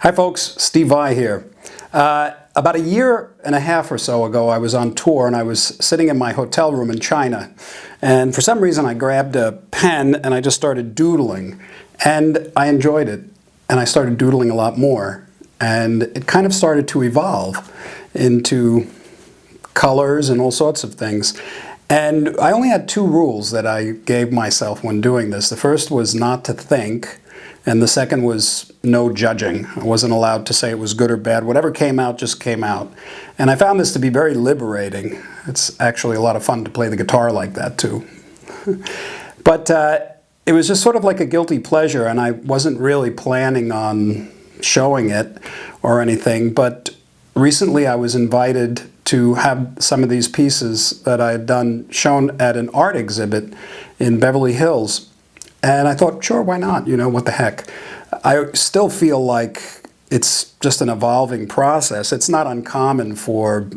Hi folks, Steve Vai here. About a year and a half or so ago I was on tour and I was sitting in my hotel room in China, and for some reason I grabbed a pen and I just started doodling, and I enjoyed it, and I started doodling a lot more, and it kind of started to evolve into colors and all sorts of things. And I only had two rules that I gave myself when doing this. The first was not to think, and the second was no judging. I wasn't allowed to say it was good or bad. Whatever came out just came out. And I found this to be very liberating. It's actually a lot of fun to play the guitar like that too. But it was just sort of like a guilty pleasure, and I wasn't really planning on showing it or anything. But recently I was invited to have some of these pieces that I had done shown at an art exhibit in Beverly Hills. And I thought, sure, why not? You know, what the heck? I still feel like it's just an evolving process. It's not uncommon for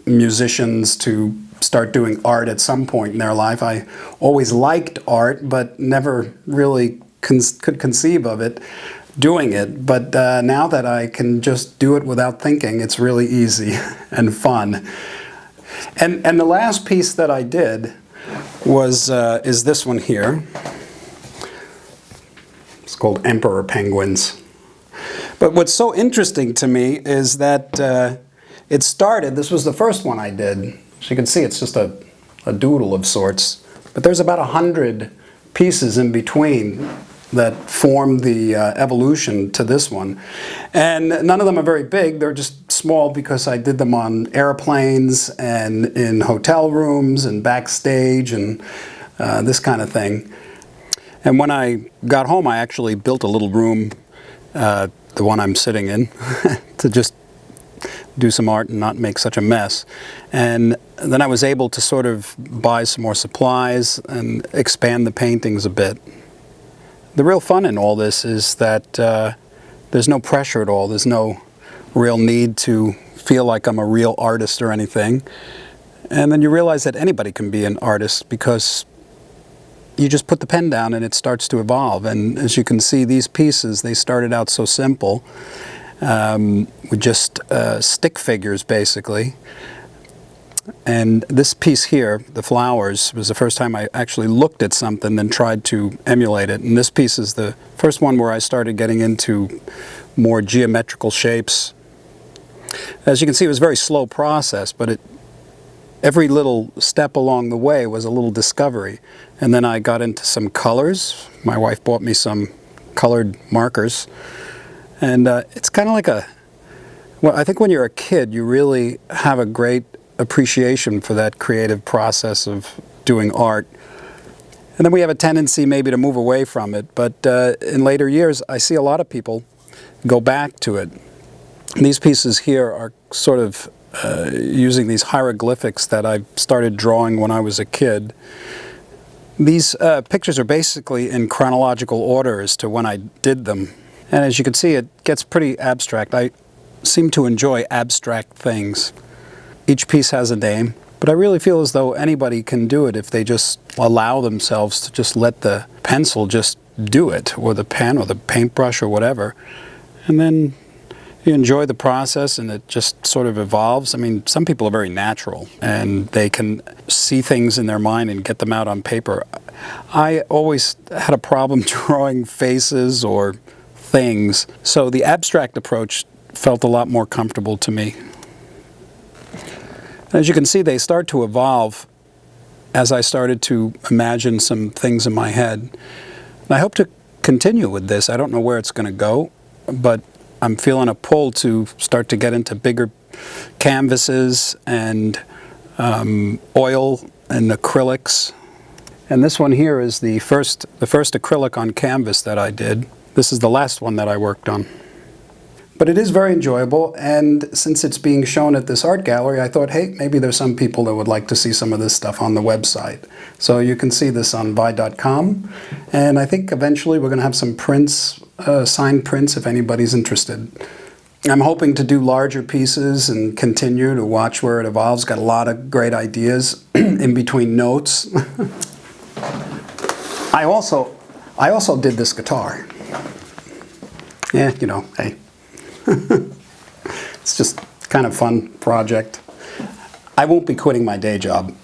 musicians to start doing art at some point in their life. I always liked art, but never really could conceive of it, doing it. But now that I can just do it without thinking, it's really easy and fun. And the last piece that I did is this one here. It's called Emperor Penguins. But what's so interesting to me is that it started, this was the first one I did. As you can see, it's just a doodle of sorts. But there's about 100 pieces in between that form the evolution to this one. And none of them are very big. They're just small because I did them on airplanes and in hotel rooms and backstage and this kind of thing. And when I got home, I actually built a little room, the one I'm sitting in, to just do some art and not make such a mess. And then I was able to sort of buy some more supplies and expand the paintings a bit. The real fun in all this is that there's no pressure at all. There's no real need to feel like I'm a real artist or anything. And then you realize that anybody can be an artist because you just put the pen down and it starts to evolve. And as you can see, these pieces, they started out so simple, with just stick figures basically. And this piece here, the flowers, was the first time I actually looked at something and tried to emulate it. And this piece is the first one where I started getting into more geometrical shapes. As you can see, it was a very slow process, but every little step along the way was a little discovery. And then I got into some colors. My wife bought me some colored markers. And it's kind of like well, I think when you're a kid, you really have a great appreciation for that creative process of doing art. And then we have a tendency maybe to move away from it, but in later years I see a lot of people go back to it. And these pieces here are sort of using these hieroglyphics that I started drawing when I was a kid. These pictures are basically in chronological order as to when I did them. And as you can see, it gets pretty abstract. I seem to enjoy abstract things. Each piece has a name, but I really feel as though anybody can do it if they just allow themselves to just let the pencil just do it, or the pen or the paintbrush or whatever. And then you enjoy the process and it just sort of evolves. I mean, some people are very natural and they can see things in their mind and get them out on paper. I always had a problem drawing faces or things, so the abstract approach felt a lot more comfortable to me. As you can see, they start to evolve as I started to imagine some things in my head. And I hope to continue with this. I don't know where it's going to go, but I'm feeling a pull to start to get into bigger canvases and oil and acrylics. And this one here is the first acrylic on canvas that I did. This is the last one that I worked on. But it is very enjoyable, and since it's being shown at this art gallery, I thought, hey, maybe there's some people that would like to see some of this stuff on the website. So you can see this on vai.com, and I think eventually we're going to have some prints, signed prints, if anybody's interested. I'm hoping to do larger pieces and continue to watch where it evolves. Got a lot of great ideas in between notes. I also did this guitar. Yeah, you know, hey. It's just kind of fun project. I won't be quitting my day job.